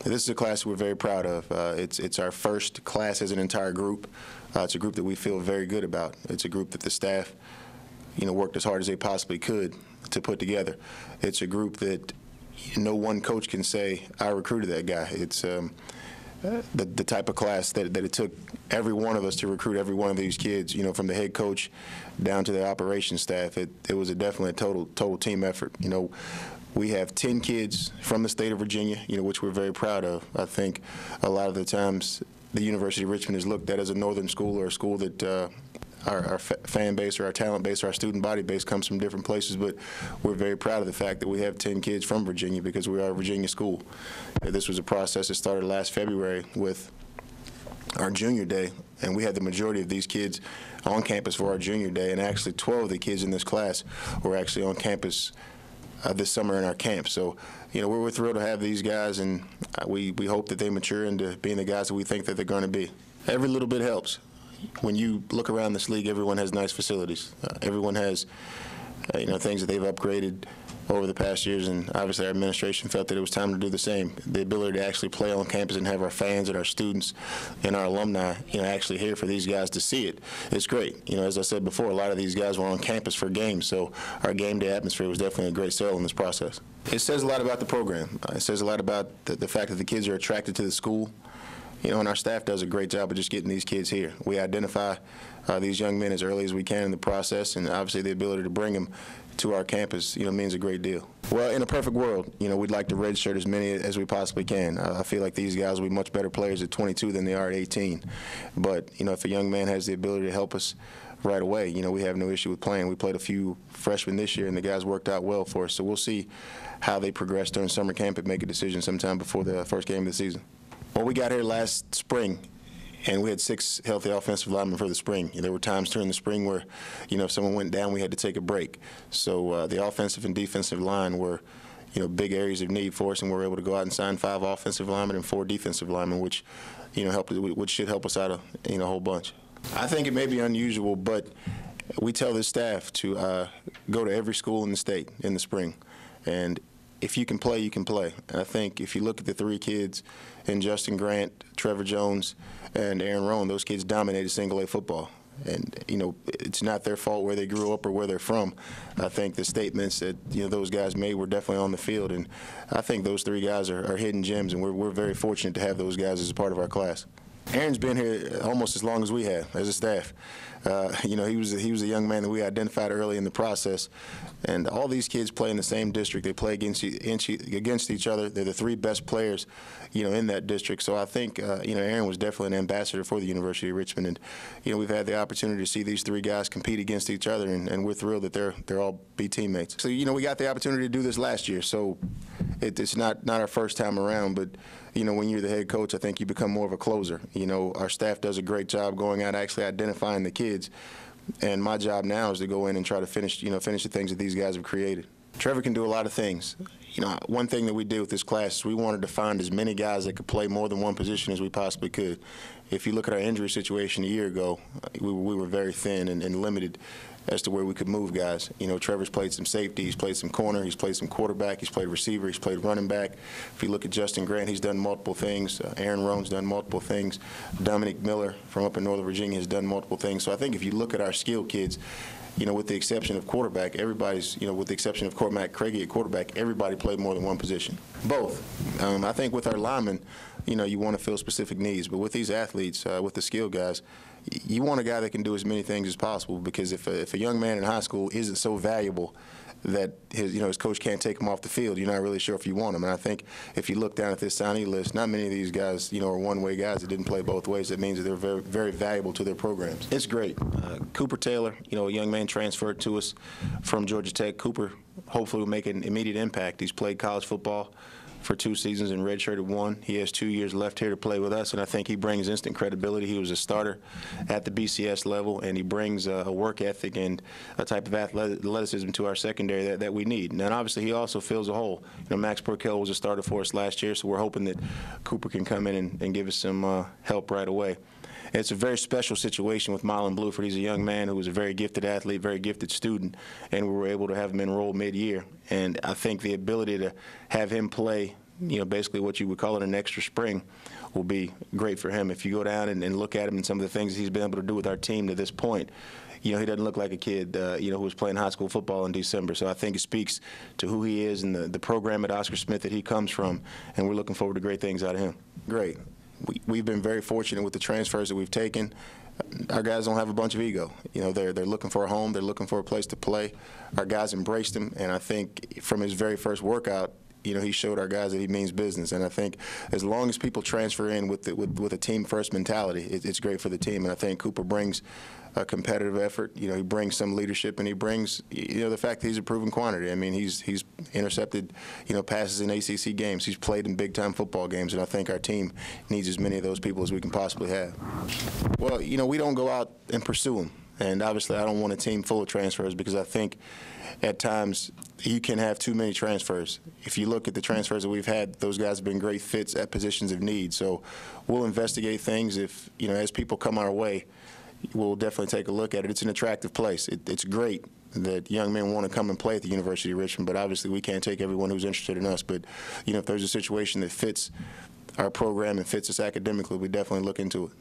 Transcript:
This is a class we're very proud of. It's our first class as an entire group. It's a group that we feel very good about. It's a group that the staff, worked as hard as they possibly could to put together. It's a group that no one coach can say, I recruited that guy. It's the type of class that it took every one of us to recruit every one of these kids, from the head coach down to the operations staff. It was definitely a total team effort. We have 10 kids from the state of Virginia, which we're very proud of. I think a lot of the times the University of Richmond is looked at as a northern school or a school that our fan base or our talent base or our student body base comes from different places, but we're very proud of the fact that we have 10 kids from Virginia because we are a Virginia school. This was a process that started last February with our junior day, and we had the majority of these kids on campus for our junior day, and actually 12 of the kids in this class were actually on campus this summer in our camp. So, we're thrilled to have these guys, and we hope that they mature into being the guys that we think that they're going to be. Every little bit helps. When you look around this league, everyone has nice facilities. Everyone has, things that they've upgraded over the past years, and obviously our administration felt that it was time to do the same. The ability to actually play on campus and have our fans and our students and our alumni, actually here for these guys to see it, it's great. As I said before, a lot of these guys were on campus for games, so our game day atmosphere was definitely a great sell in this process. It says a lot about the program. It says a lot about the fact that the kids are attracted to the school. And our staff does a great job of just getting these kids here. We identify these young men as early as we can in the process, and obviously the ability to bring them to our campus, means a great deal. Well, in a perfect world, we'd like to redshirt as many as we possibly can. I feel like these guys will be much better players at 22 than they are at 18. But, if a young man has the ability to help us right away, we have no issue with playing. We played a few freshmen this year, and the guys worked out well for us. So we'll see how they progress during summer camp and make a decision sometime before the first game of the season. Well, we got here last spring, and we had 6 healthy offensive linemen for the spring. There were times during the spring where, if someone went down, we had to take a break. So the offensive and defensive line were, big areas of need for us, and we were able to go out and sign 5 offensive linemen and 4 defensive linemen, which, which should help us out a whole bunch. I think it may be unusual, but we tell the staff to go to every school in the state in the spring, and if you can play, you can play. And I think if you look at the 3 kids, and Justin Grant, Trevor Jones, and Aaron Rowan, those kids dominated single-A football. And, it's not their fault where they grew up or where they're from. I think the statements that, those guys made were definitely on the field. And I think those 3 guys are hidden gems, and we're very fortunate to have those guys as a part of our class. Aaron's been here almost as long as we have as a staff. He was a young man that we identified early in the process, and all these kids play in the same district. They play against each other. They're the 3 best players, in that district. So I think, Aaron was definitely an ambassador for the University of Richmond, and we've had the opportunity to see these 3 guys compete against each other, and we're thrilled that they're all be teammates. So we got the opportunity to do this last year, so it's not our first time around, but when you're the head coach, I think you become more of a closer. Our staff does a great job going out actually identifying the kids, and my job now is to go in and try to finish the things that these guys have created. Trevor can do a lot of things. One thing that we did with this class is we wanted to find as many guys that could play more than one position as we possibly could. If you look at our injury situation a year ago, we were very thin and limited as to where we could move guys. Trevor's played some safety, he's played some corner, he's played some quarterback, he's played receiver, he's played running back. If you look at Justin Grant, he's done multiple things. Aaron Rowan's done multiple things. Dominic Miller from up in Northern Virginia has done multiple things. So I think if you look at our skilled kids, with the exception of quarterback, everybody's, with the exception of Matt Craigie at quarterback, everybody played more than one position. Both. I think with our linemen, you want to fill specific needs, but with these athletes, with the skilled guys, you want a guy that can do as many things as possible, because if a young man in high school isn't so valuable that his coach can't take him off the field, you're not really sure if you want him. And I think if you look down at this signee list, not many of these guys, are one-way guys that didn't play both ways. That means that they're very, very valuable to their programs. It's great. Cooper Taylor, a young man transferred to us from Georgia Tech. Cooper hopefully will make an immediate impact. He's played college football for 2 seasons and redshirted 1. He has 2 years left here to play with us, and I think he brings instant credibility. He was a starter at the BCS level, and he brings a work ethic and a type of athleticism to our secondary that we need. And then obviously he also fills a hole. Max Burkell was a starter for us last year, so we're hoping that Cooper can come in and give us some help right away. It's a very special situation with Mylan Bluford. He's a young man who was a very gifted athlete, very gifted student, and we were able to have him enroll mid-year. And I think the ability to have him play basically what you would call it an extra spring will be great for him. If you go down and look at him and some of the things he's been able to do with our team to this point, he doesn't look like a kid, who was playing high school football in December. So I think it speaks to who he is and the program at Oscar Smith that he comes from, and we're looking forward to great things out of him. Great. We've been very fortunate with the transfers that we've taken. Our guys don't have a bunch of ego. They're looking for a home. They're looking for a place to play. Our guys embraced him, and I think from his very first workout, he showed our guys that he means business. And I think as long as people transfer in with a team-first mentality, it's great for the team. And I think Cooper brings a competitive effort. He brings some leadership, and he brings, the fact that he's a proven quantity. I mean, he's intercepted, passes in ACC games. He's played in big-time football games, and I think our team needs as many of those people as we can possibly have. Well, we don't go out and pursue them. And obviously, I don't want a team full of transfers because I think at times you can have too many transfers. If you look at the transfers that we've had, those guys have been great fits at positions of need. So we'll investigate things. If, as people come our way, we'll definitely take a look at it. It's an attractive place. It's great that young men want to come and play at the University of Richmond, but obviously we can't take everyone who's interested in us. But, if there's a situation that fits our program and fits us academically, we definitely look into it.